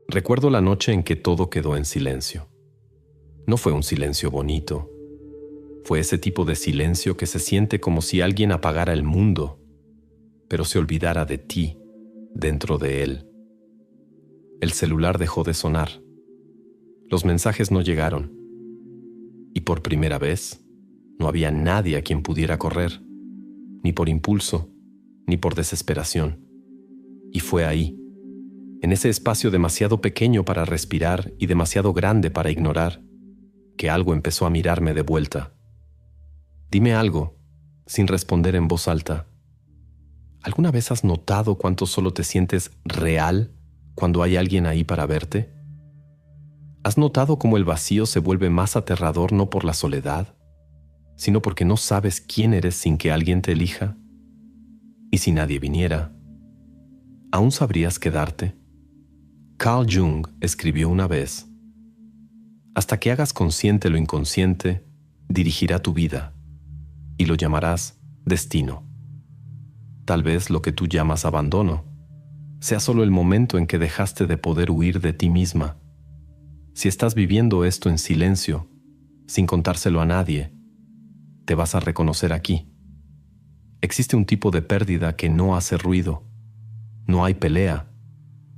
Recuerdo la noche en que todo quedó en silencio. No fue un silencio bonito. Fue ese tipo de silencio que se siente como si alguien apagara el mundo, pero se olvidara de ti dentro de él. El celular dejó de sonar. Los mensajes no llegaron. Y por primera vez, no había nadie a quien pudiera correr, ni por impulso, ni por desesperación. Y fue ahí, en ese espacio demasiado pequeño para respirar y demasiado grande para ignorar, que algo empezó a mirarme de vuelta. Dime algo, sin responder en voz alta. ¿Alguna vez has notado cuánto solo te sientes real cuando hay alguien ahí para verte? ¿Has notado cómo el vacío se vuelve más aterrador no por la soledad, sino porque no sabes quién eres sin que alguien te elija? Y si nadie viniera, ¿aún sabrías quedarte? Carl Jung escribió una vez: hasta que hagas consciente lo inconsciente, dirigirá tu vida, y lo llamarás destino. Tal vez lo que tú llamas abandono sea solo el momento en que dejaste de poder huir de ti misma. Si estás viviendo esto en silencio, sin contárselo a nadie, te vas a reconocer aquí. Existe un tipo de pérdida que no hace ruido. No hay pelea,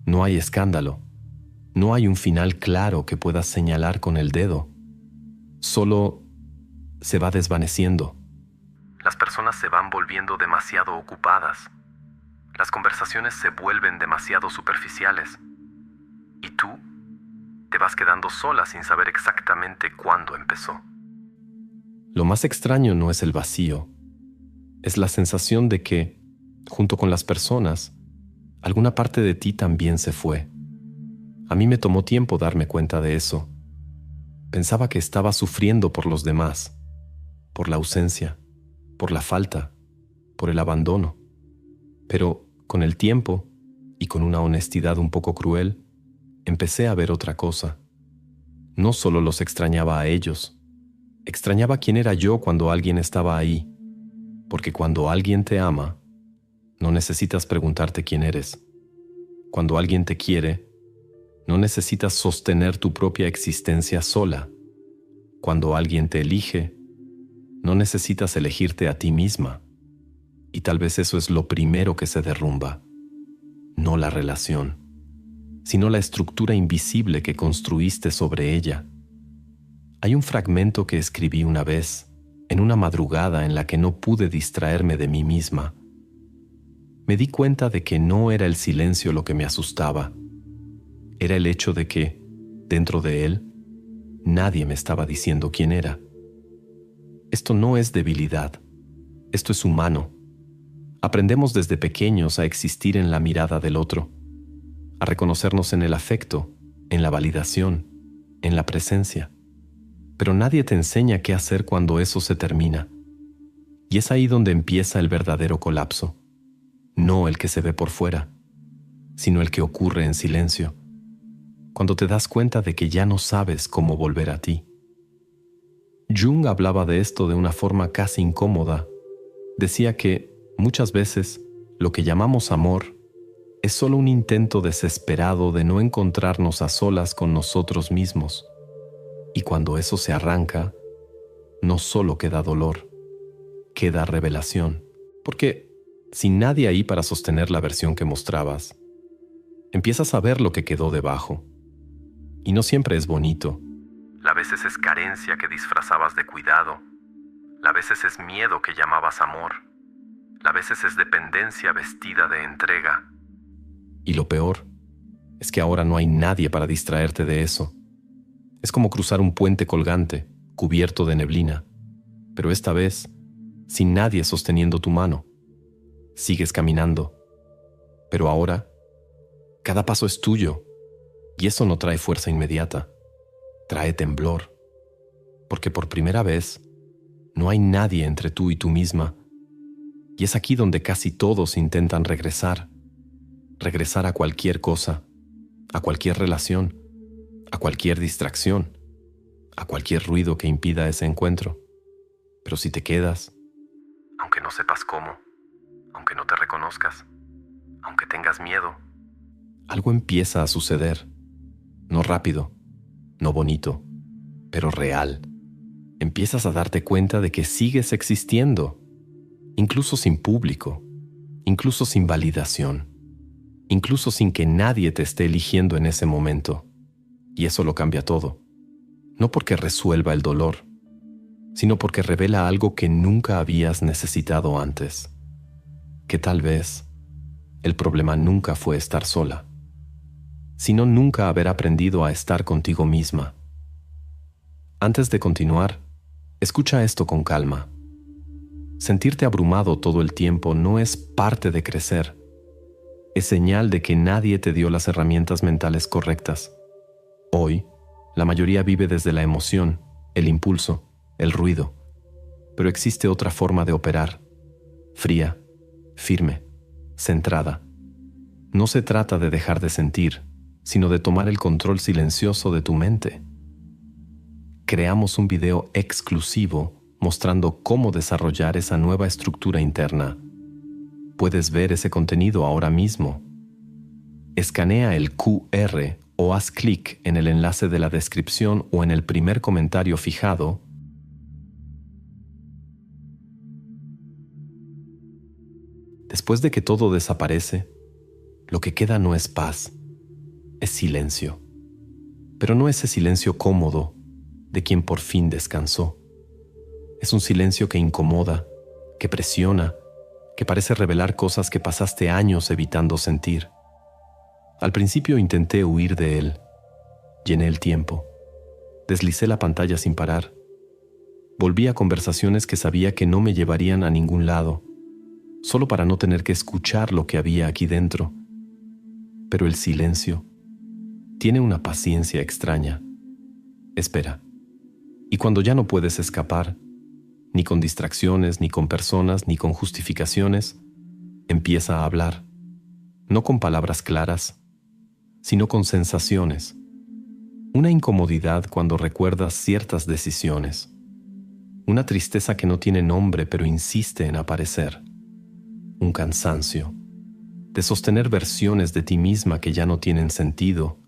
no hay escándalo, no hay un final claro que puedas señalar con el dedo. Solo se va desvaneciendo. Las personas se van volviendo demasiado ocupadas. Las conversaciones se vuelven demasiado superficiales. Y tú te vas quedando sola sin saber exactamente cuándo empezó. Lo más extraño no es el vacío, es la sensación de que, junto con las personas, alguna parte de ti también se fue. A mí me tomó tiempo darme cuenta de eso. Pensaba que estaba sufriendo por los demás, por la ausencia, por la falta, por el abandono. Pero con el tiempo, y con una honestidad un poco cruel, empecé a ver otra cosa. No solo los extrañaba a ellos, extrañaba quién era yo cuando alguien estaba ahí, porque cuando alguien te ama, no necesitas preguntarte quién eres. Cuando alguien te quiere, no necesitas sostener tu propia existencia sola. Cuando alguien te elige, no necesitas elegirte a ti misma. Y tal vez eso es lo primero que se derrumba. No la relación, sino la estructura invisible que construiste sobre ella. Hay un fragmento que escribí una vez, en una madrugada en la que no pude distraerme de mí misma. Me di cuenta de que no era el silencio lo que me asustaba. Era el hecho de que, dentro de él, nadie me estaba diciendo quién era. Esto no es debilidad, esto es humano. Aprendemos desde pequeños a existir en la mirada del otro, a reconocernos en el afecto, en la validación, en la presencia. Pero nadie te enseña qué hacer cuando eso se termina. Y es ahí donde empieza el verdadero colapso. No el que se ve por fuera, sino el que ocurre en silencio, cuando te das cuenta de que ya no sabes cómo volver a ti. Jung hablaba de esto de una forma casi incómoda. Decía que, muchas veces, lo que llamamos amor es solo un intento desesperado de no encontrarnos a solas con nosotros mismos. Y cuando eso se arranca, no solo queda dolor, queda revelación. Porque sin nadie ahí para sostener la versión que mostrabas, empiezas a ver lo que quedó debajo. Y no siempre es bonito. A veces es carencia que disfrazabas de cuidado. A veces es miedo que llamabas amor. A veces es dependencia vestida de entrega. Y lo peor es que ahora no hay nadie para distraerte de eso. Es como cruzar un puente colgante, cubierto de neblina, pero esta vez, sin nadie sosteniendo tu mano. Sigues caminando, pero ahora, cada paso es tuyo, y eso no trae fuerza inmediata, trae temblor, porque por primera vez, no hay nadie entre tú y tú misma, y es aquí donde casi todos intentan regresar a cualquier cosa, a cualquier relación, a cualquier distracción, a cualquier ruido que impida ese encuentro. Pero si te quedas, aunque no sepas cómo, aunque no te reconozcas, aunque tengas miedo. Algo empieza a suceder. No rápido, no bonito, pero real. Empiezas a darte cuenta de que sigues existiendo, incluso sin público, incluso sin validación, incluso sin que nadie te esté eligiendo en ese momento. Y eso lo cambia todo. No porque resuelva el dolor, sino porque revela algo que nunca habías necesitado antes. Que tal vez el problema nunca fue estar sola, sino nunca haber aprendido a estar contigo misma. Antes de continuar, escucha esto con calma. Sentirte abrumado todo el tiempo no es parte de crecer. Es señal de que nadie te dio las herramientas mentales correctas. Hoy, la mayoría vive desde la emoción, el impulso, el ruido. Pero existe otra forma de operar. Fría, firme, centrada. No se trata de dejar de sentir, sino de tomar el control silencioso de tu mente. Creamos un video exclusivo mostrando cómo desarrollar esa nueva estructura interna. Puedes ver ese contenido ahora mismo. Escanea el QR o haz clic en el enlace de la descripción o en el primer comentario fijado. Después de que todo desaparece, lo que queda no es paz, es silencio. Pero no ese silencio cómodo de quien por fin descansó. Es un silencio que incomoda, que presiona, que parece revelar cosas que pasaste años evitando sentir. Al principio intenté huir de él. Llené el tiempo. Deslicé la pantalla sin parar. Volví a conversaciones que sabía que no me llevarían a ningún lado, solo para no tener que escuchar lo que había aquí dentro. Pero el silencio tiene una paciencia extraña. Espera. Y cuando ya no puedes escapar, ni con distracciones, ni con personas, ni con justificaciones, empieza a hablar. No con palabras claras, sino con sensaciones. Una incomodidad cuando recuerdas ciertas decisiones. Una tristeza que no tiene nombre pero insiste en aparecer. Un cansancio de sostener versiones de ti misma que ya no tienen sentido.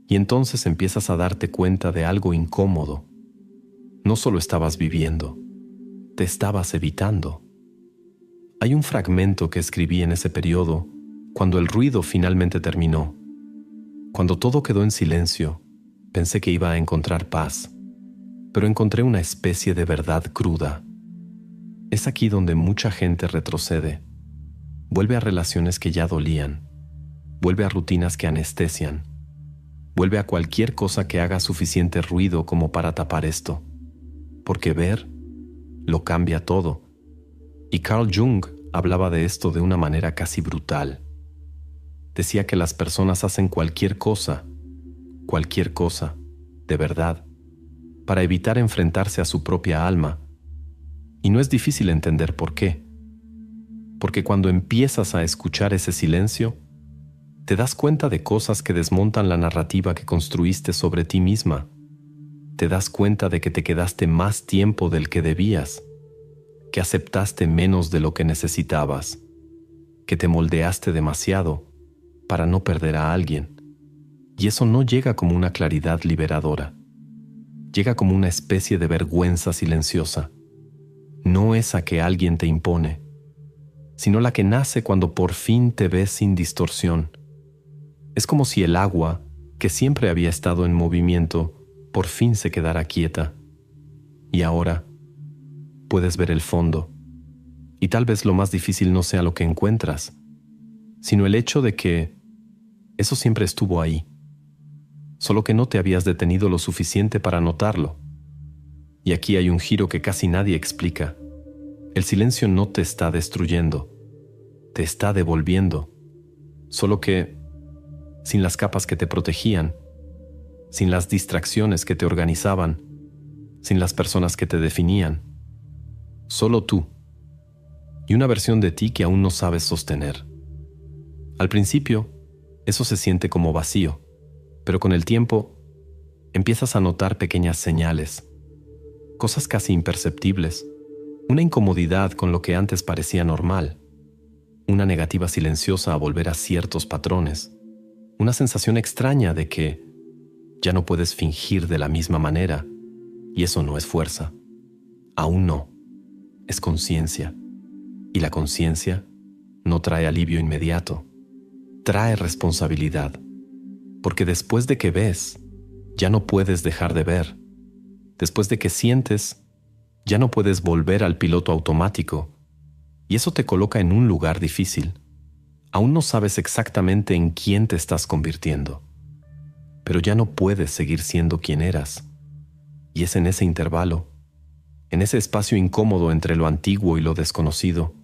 Y entonces empiezas a darte cuenta de algo incómodo. No solo estabas viviendo, te estabas evitando. Hay un fragmento que escribí en ese periodo, cuando el ruido finalmente terminó. Cuando todo quedó en silencio, pensé que iba a encontrar paz, pero encontré una especie de verdad cruda. Es aquí donde mucha gente retrocede. Vuelve a relaciones que ya dolían, vuelve a rutinas que anestesian, vuelve a cualquier cosa que haga suficiente ruido como para tapar esto. Porque ver lo cambia todo. Y Carl Jung hablaba de esto de una manera casi brutal. Decía que las personas hacen cualquier cosa, de verdad, para evitar enfrentarse a su propia alma. Y no es difícil entender por qué. Porque cuando empiezas a escuchar ese silencio, te das cuenta de cosas que desmontan la narrativa que construiste sobre ti misma. Te das cuenta de que te quedaste más tiempo del que debías, que aceptaste menos de lo que necesitabas, que te moldeaste demasiado para no perder a alguien. Y eso no llega como una claridad liberadora. Llega como una especie de vergüenza silenciosa. No esa que alguien te impone, sino la que nace cuando por fin te ves sin distorsión. Es como si el agua, que siempre había estado en movimiento, por fin se quedara quieta. Y ahora puedes ver el fondo. Y tal vez lo más difícil no sea lo que encuentras, sino el hecho de que eso siempre estuvo ahí, solo que no te habías detenido lo suficiente para notarlo. Y aquí hay un giro que casi nadie explica. El silencio no te está destruyendo, te está devolviendo, solo que sin las capas que te protegían, sin las distracciones que te organizaban, sin las personas que te definían. Solo tú, y una versión de ti que aún no sabes sostener. Al principio, eso se siente como vacío, pero con el tiempo, empiezas a notar pequeñas señales, cosas casi imperceptibles, una incomodidad con lo que antes parecía normal, una negativa silenciosa a volver a ciertos patrones, una sensación extraña de que ya no puedes fingir de la misma manera, y eso no es fuerza. Aún no, es conciencia, y la conciencia no trae alivio inmediato, trae responsabilidad, porque después de que ves, ya no puedes dejar de ver. Después de que sientes, ya no puedes volver al piloto automático, y eso te coloca en un lugar difícil. Aún no sabes exactamente en quién te estás convirtiendo, pero ya no puedes seguir siendo quien eras. Y es en ese intervalo, en ese espacio incómodo entre lo antiguo y lo desconocido,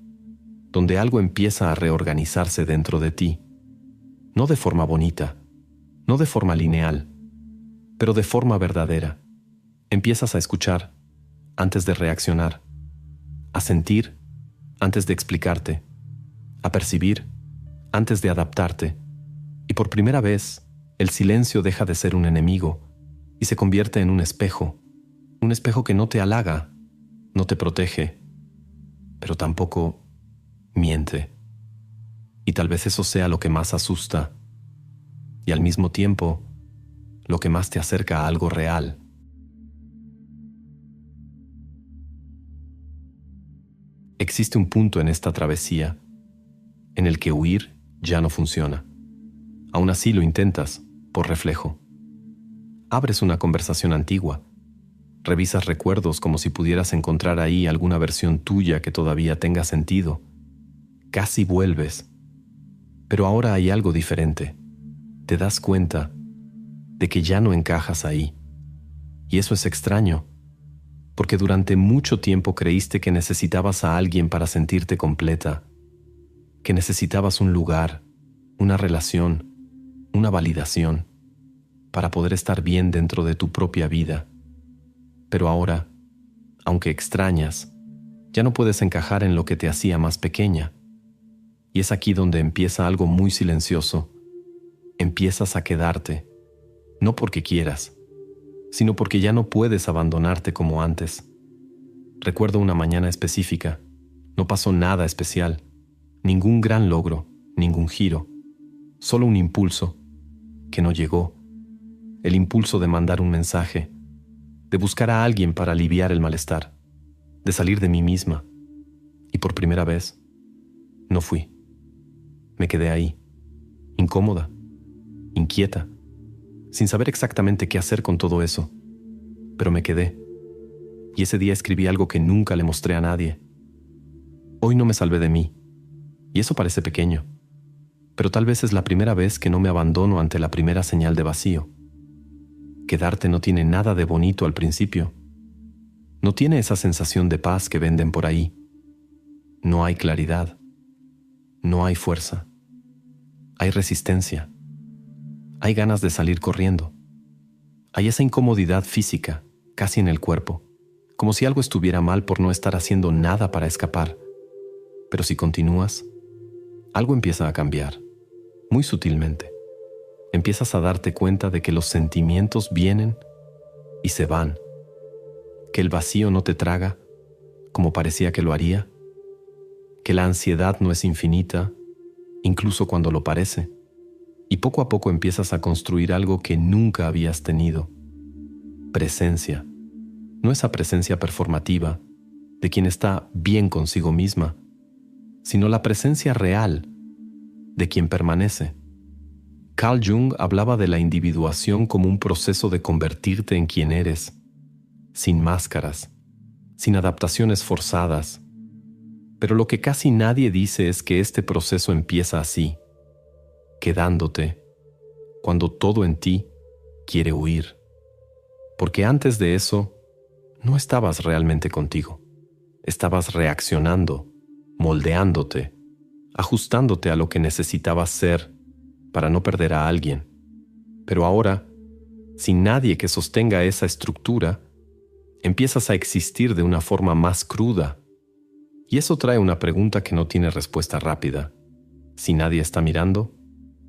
donde algo empieza a reorganizarse dentro de ti, no de forma bonita, no de forma lineal, pero de forma verdadera. Empiezas a escuchar antes de reaccionar, a sentir antes de explicarte, a percibir antes de adaptarte, y por primera vez, el silencio deja de ser un enemigo y se convierte en un espejo que no te halaga, no te protege, pero tampoco miente. Y tal vez eso sea lo que más asusta y al mismo tiempo lo que más te acerca a algo real. Existe un punto en esta travesía en el que huir ya no funciona. Aún así lo intentas, por reflejo. Abres una conversación antigua, revisas recuerdos como si pudieras encontrar ahí alguna versión tuya que todavía tenga sentido. Casi vuelves, pero ahora hay algo diferente. Te das cuenta de que ya no encajas ahí. Y eso es extraño, porque durante mucho tiempo creíste que necesitabas a alguien para sentirte completa, que necesitabas un lugar, una relación, una validación, para poder estar bien dentro de tu propia vida. Pero ahora, aunque extrañas, ya no puedes encajar en lo que te hacía más pequeña. Y es aquí donde empieza algo muy silencioso. Empiezas a quedarte, no porque quieras, sino porque ya no puedes abandonarte como antes. Recuerdo una mañana específica. No pasó nada especial, ningún gran logro, ningún giro, solo un impulso que no llegó. El impulso de mandar un mensaje, de buscar a alguien para aliviar el malestar, de salir de mí misma. Y por primera vez, no fui. Me quedé ahí, incómoda, inquieta, sin saber exactamente qué hacer con todo eso. Pero me quedé. Y ese día escribí algo que nunca le mostré a nadie. Hoy no me salvé de mí. Y eso parece pequeño. Pero tal vez es la primera vez que no me abandono ante la primera señal de vacío. Quedarte no tiene nada de bonito al principio. No tiene esa sensación de paz que venden por ahí. No hay claridad. No hay fuerza. Hay resistencia. Hay ganas de salir corriendo. Hay esa incomodidad física, casi en el cuerpo, como si algo estuviera mal por no estar haciendo nada para escapar. Pero si continúas, algo empieza a cambiar, muy sutilmente. Empiezas a darte cuenta de que los sentimientos vienen y se van, que el vacío no te traga como parecía que lo haría, que la ansiedad no es infinita, incluso cuando lo parece, y poco a poco empiezas a construir algo que nunca habías tenido. Presencia, no esa presencia performativa de quien está bien consigo misma, sino la presencia real de quien permanece. Carl Jung hablaba de la individuación como un proceso de convertirte en quien eres, sin máscaras, sin adaptaciones forzadas. Pero lo que casi nadie dice es que este proceso empieza así, quedándote, cuando todo en ti quiere huir. Porque antes de eso, no estabas realmente contigo. Estabas reaccionando, moldeándote, ajustándote a lo que necesitabas ser para no perder a alguien. Pero ahora, sin nadie que sostenga esa estructura, empiezas a existir de una forma más cruda. Y eso trae una pregunta que no tiene respuesta rápida. Si nadie está mirando,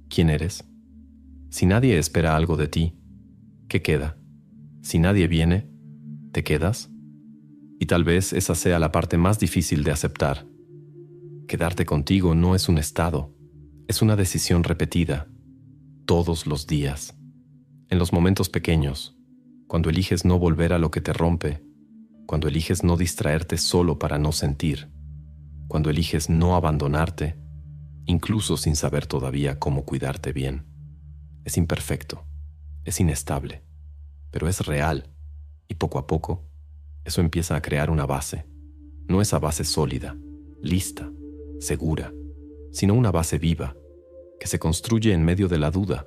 ¿quién eres? Si nadie espera algo de ti, ¿qué queda? Si nadie viene, ¿te quedas? Y tal vez esa sea la parte más difícil de aceptar. Quedarte contigo no es un estado, es una decisión repetida, todos los días, en los momentos pequeños, cuando eliges no volver a lo que te rompe, cuando eliges no distraerte solo para no sentir, cuando eliges no abandonarte, incluso sin saber todavía cómo cuidarte bien. Es imperfecto, es inestable, pero es real, y poco a poco, eso empieza a crear una base, no esa base sólida, lista, segura, sino una base viva, que se construye en medio de la duda,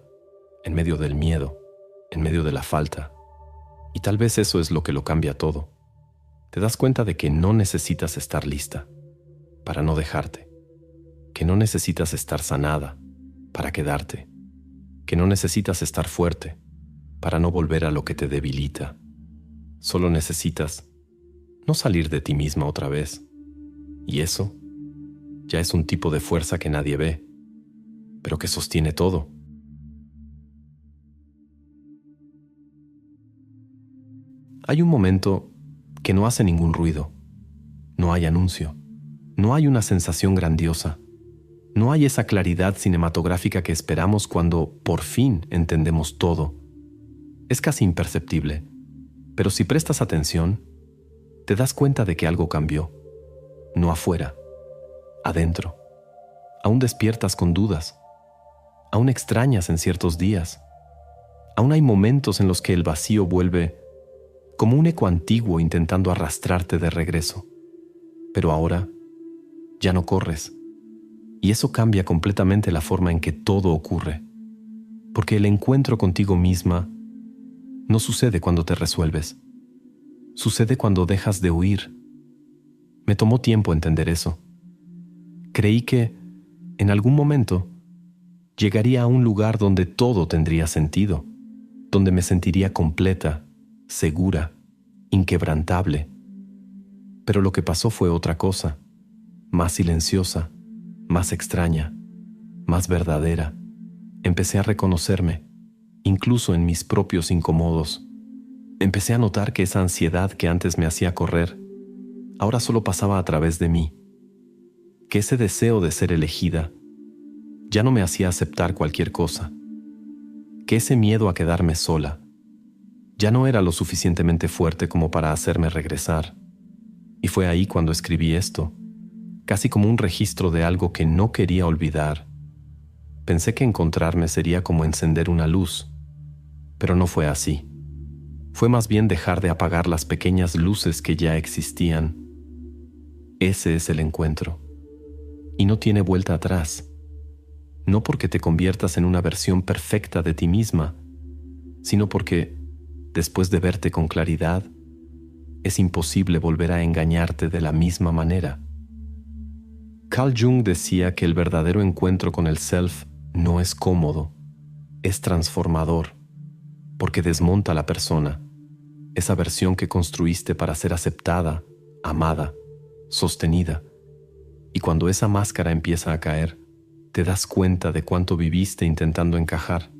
en medio del miedo, en medio de la falta. Y tal vez eso es lo que lo cambia todo. Te das cuenta de que no necesitas estar lista para no dejarte, que no necesitas estar sanada para quedarte, que no necesitas estar fuerte para no volver a lo que te debilita. Solo necesitas no salir de ti misma otra vez. Y eso ya es un tipo de fuerza que nadie ve, pero que sostiene todo. Hay un momento que no hace ningún ruido, no hay anuncio, no hay una sensación grandiosa, no hay esa claridad cinematográfica que esperamos cuando por fin entendemos todo. Es casi imperceptible, pero si prestas atención, te das cuenta de que algo cambió, no afuera, adentro. Aún despiertas con dudas, aún extrañas en ciertos días, aún hay momentos en los que el vacío vuelve como un eco antiguo intentando arrastrarte de regreso. Pero ahora ya no corres, y eso cambia completamente la forma en que todo ocurre, porque el encuentro contigo misma no sucede cuando te resuelves, sucede cuando dejas de huir. Me tomó tiempo entender eso. Creí que, en algún momento, llegaría a un lugar donde todo tendría sentido, donde me sentiría completa, segura, inquebrantable. Pero lo que pasó fue otra cosa, más silenciosa, más extraña, más verdadera. Empecé a reconocerme, incluso en mis propios incomodos. Empecé a notar que esa ansiedad que antes me hacía correr, ahora solo pasaba a través de mí. Que ese deseo de ser elegida ya no me hacía aceptar cualquier cosa. Que ese miedo a quedarme sola ya no era lo suficientemente fuerte como para hacerme regresar. Y fue ahí cuando escribí esto, casi como un registro de algo que no quería olvidar. Pensé que encontrarme sería como encender una luz, pero no fue así. Fue más bien dejar de apagar las pequeñas luces que ya existían. Ese es el encuentro. Y no tiene vuelta atrás. No porque te conviertas en una versión perfecta de ti misma, sino porque, después de verte con claridad, es imposible volver a engañarte de la misma manera. Carl Jung decía que el verdadero encuentro con el self no es cómodo, es transformador, porque desmonta a la persona, esa versión que construiste para ser aceptada, amada, sostenida. Y cuando esa máscara empieza a caer, te das cuenta de cuánto viviste intentando encajar,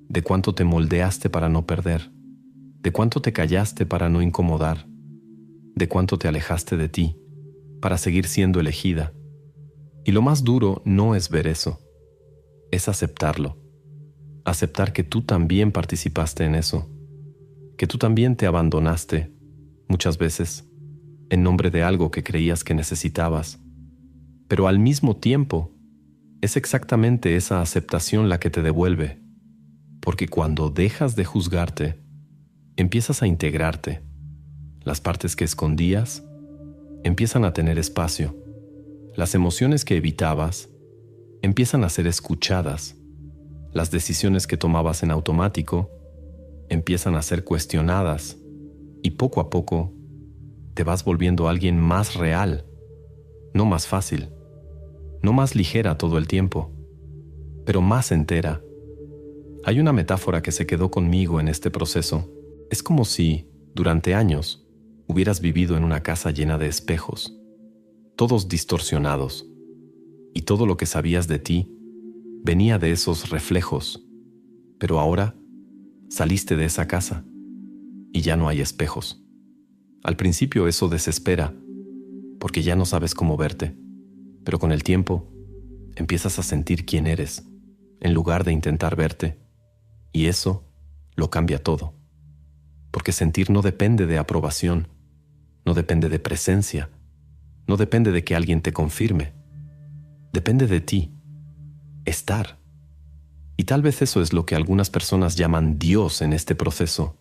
de cuánto te moldeaste para no perder, de cuánto te callaste para no incomodar, de cuánto te alejaste de ti para seguir siendo elegida. Y lo más duro no es ver eso, es aceptarlo. Aceptar que tú también participaste en eso, que tú también te abandonaste, muchas veces, en nombre de algo que creías que necesitabas. Pero al mismo tiempo, es exactamente esa aceptación la que te devuelve, porque cuando dejas de juzgarte, empiezas a integrarte. Las partes que escondías empiezan a tener espacio. Las emociones que evitabas empiezan a ser escuchadas. Las decisiones que tomabas en automático empiezan a ser cuestionadas y poco a poco te vas volviendo alguien más real, no más fácil, no más ligera todo el tiempo, pero más entera. Hay una metáfora que se quedó conmigo en este proceso. Es como si, durante años, hubieras vivido en una casa llena de espejos, todos distorsionados, y todo lo que sabías de ti venía de esos reflejos. Pero ahora saliste de esa casa y ya no hay espejos. Al principio eso desespera, porque ya no sabes cómo verte, Pero con el tiempo, empiezas a sentir quién eres, en lugar de intentar verte, y eso lo cambia todo. Porque sentir no depende de aprobación, no depende de presencia, no depende de que alguien te confirme. Depende de ti, estar. Y tal vez eso es lo que algunas personas llaman Dios en este proceso,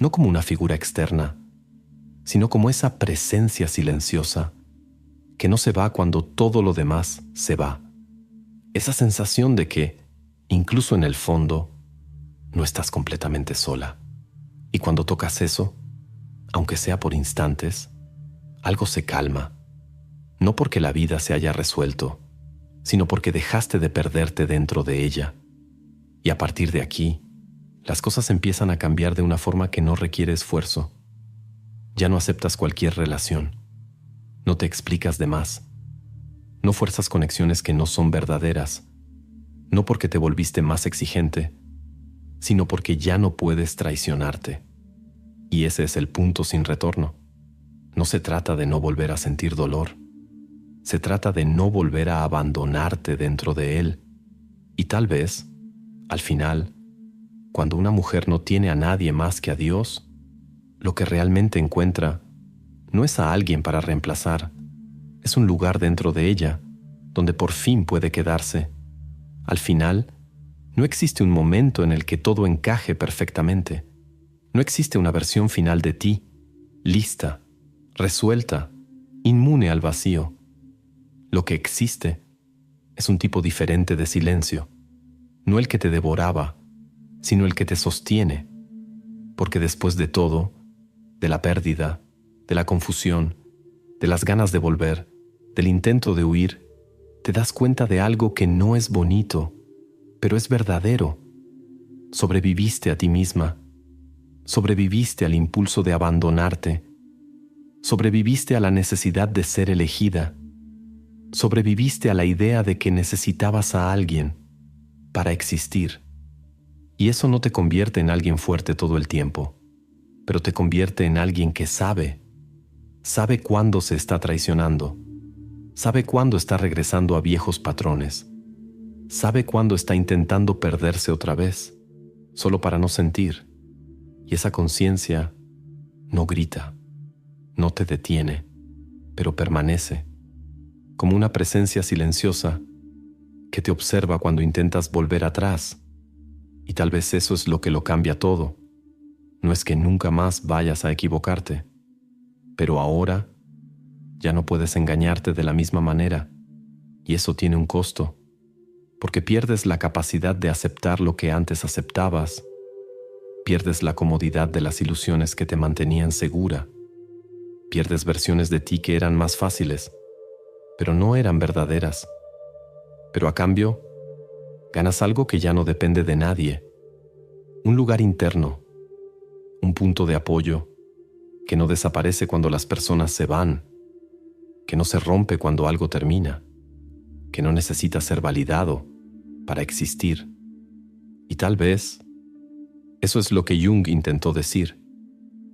no como una figura externa, sino como esa presencia silenciosa que no se va cuando todo lo demás se va. Esa sensación de que, incluso en el fondo, no estás completamente sola. Y cuando tocas eso, aunque sea por instantes, algo se calma. No porque la vida se haya resuelto, sino porque dejaste de perderte dentro de ella. Y a partir de aquí, las cosas empiezan a cambiar de una forma que no requiere esfuerzo. Ya no aceptas cualquier relación. No te explicas de más. No fuerzas conexiones que no son verdaderas. No porque te volviste más exigente, sino porque ya no puedes traicionarte. Y ese es el punto sin retorno. No se trata de no volver a sentir dolor. Se trata de no volver a abandonarte dentro de él. Y tal vez, al final, cuando una mujer no tiene a nadie más que a Dios, lo que realmente encuentra no es a alguien para reemplazar, es un lugar dentro de ella, donde por fin puede quedarse. Al final, no existe un momento en el que todo encaje perfectamente. No existe una versión final de ti, lista, resuelta, inmune al vacío. Lo que existe es un tipo diferente de silencio, no el que te devoraba, sino el que te sostiene, porque después de todo, de la pérdida, de la confusión, de las ganas de volver, del intento de huir, te das cuenta de algo que no es bonito, pero es verdadero. Sobreviviste a ti misma, sobreviviste al impulso de abandonarte, sobreviviste a la necesidad de ser elegida, sobreviviste a la idea de que necesitabas a alguien para existir. Y eso no te convierte en alguien fuerte todo el tiempo, pero te convierte en alguien que sabe cuándo se está traicionando, sabe cuándo está regresando a viejos patrones, sabe cuándo está intentando perderse otra vez, solo para no sentir. Y esa conciencia no grita, no te detiene, pero permanece, como una presencia silenciosa que te observa cuando intentas volver atrás. Y tal vez eso es lo que lo cambia todo. No es que nunca más vayas a equivocarte, pero ahora ya no puedes engañarte de la misma manera, y eso tiene un costo, porque pierdes la capacidad de aceptar lo que antes aceptabas, pierdes la comodidad de las ilusiones que te mantenían segura, pierdes versiones de ti que eran más fáciles, pero no eran verdaderas. Pero a cambio, ganas algo que ya no depende de nadie, un lugar interno, un punto de apoyo que no desaparece cuando las personas se van, que no se rompe cuando algo termina, que no necesita ser validado para existir. Y tal vez eso es lo que Jung intentó decir,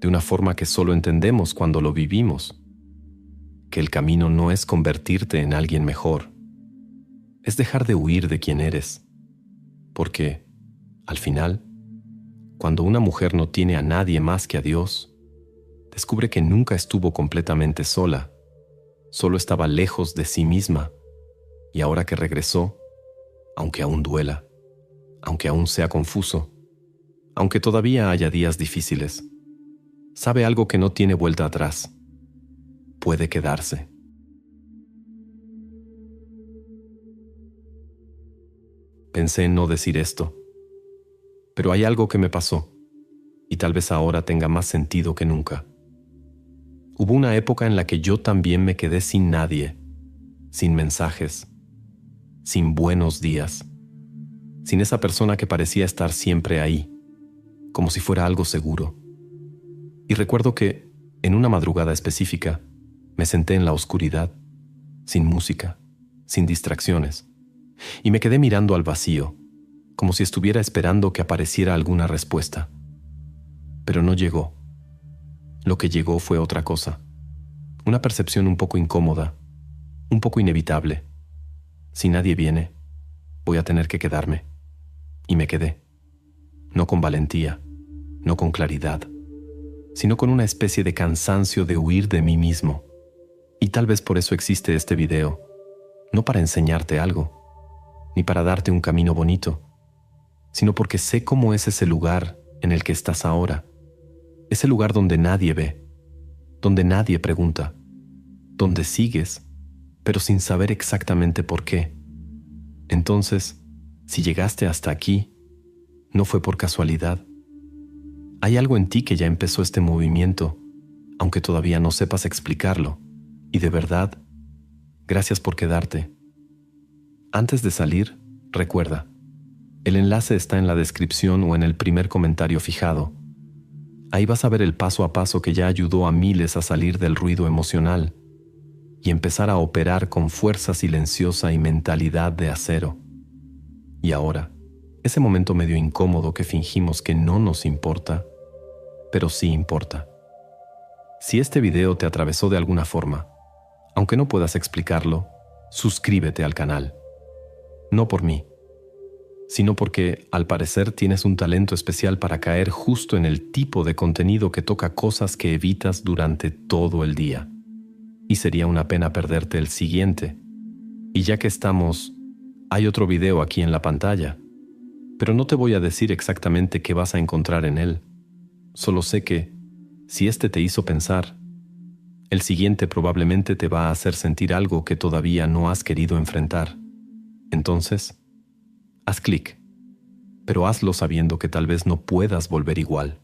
de una forma que solo entendemos cuando lo vivimos, que el camino no es convertirte en alguien mejor, es dejar de huir de quien eres, porque, al final, cuando una mujer no tiene a nadie más que a Dios, descubre que nunca estuvo completamente sola, solo estaba lejos de sí misma, y ahora que regresó, aunque aún duela, aunque aún sea confuso, aunque todavía haya días difíciles, sabe algo que no tiene vuelta atrás: puede quedarse. Pensé en no decir esto, pero hay algo que me pasó, y tal vez ahora tenga más sentido que nunca. Hubo una época en la que yo también me quedé sin nadie, sin mensajes, sin buenos días, sin esa persona que parecía estar siempre ahí, como si fuera algo seguro. Y recuerdo que, en una madrugada específica, me senté en la oscuridad, sin música, sin distracciones, y me quedé mirando al vacío, como si estuviera esperando que apareciera alguna respuesta. Pero no llegó. Lo que llegó fue otra cosa, una percepción un poco incómoda, un poco inevitable. Si nadie viene, voy a tener que quedarme. Y me quedé. No con valentía, no con claridad, sino con una especie de cansancio de huir de mí mismo. Y tal vez por eso existe este video, no para enseñarte algo, ni para darte un camino bonito, sino porque sé cómo es ese lugar en el que estás ahora, ese lugar donde nadie ve, donde nadie pregunta, donde sigues, pero sin saber exactamente por qué. Entonces, si llegaste hasta aquí, no fue por casualidad. Hay algo en ti que ya empezó este movimiento, aunque todavía no sepas explicarlo. Y de verdad, gracias por quedarte. Antes de salir, recuerda, el enlace está en la descripción o en el primer comentario fijado. Ahí vas a ver el paso a paso que ya ayudó a miles a salir del ruido emocional y empezar a operar con fuerza silenciosa y mentalidad de acero. Y ahora, ese momento medio incómodo que fingimos que no nos importa, pero sí importa. Si este video te atravesó de alguna forma, aunque no puedas explicarlo, suscríbete al canal. No por mí, sino porque, al parecer, tienes un talento especial para caer justo en el tipo de contenido que toca cosas que evitas durante todo el día. Y sería una pena perderte el siguiente. Y ya que estamos, hay otro video aquí en la pantalla, pero no te voy a decir exactamente qué vas a encontrar en él. Solo sé que, si este te hizo pensar, el siguiente probablemente te va a hacer sentir algo que todavía no has querido enfrentar. Entonces, haz clic, pero hazlo sabiendo que tal vez no puedas volver igual.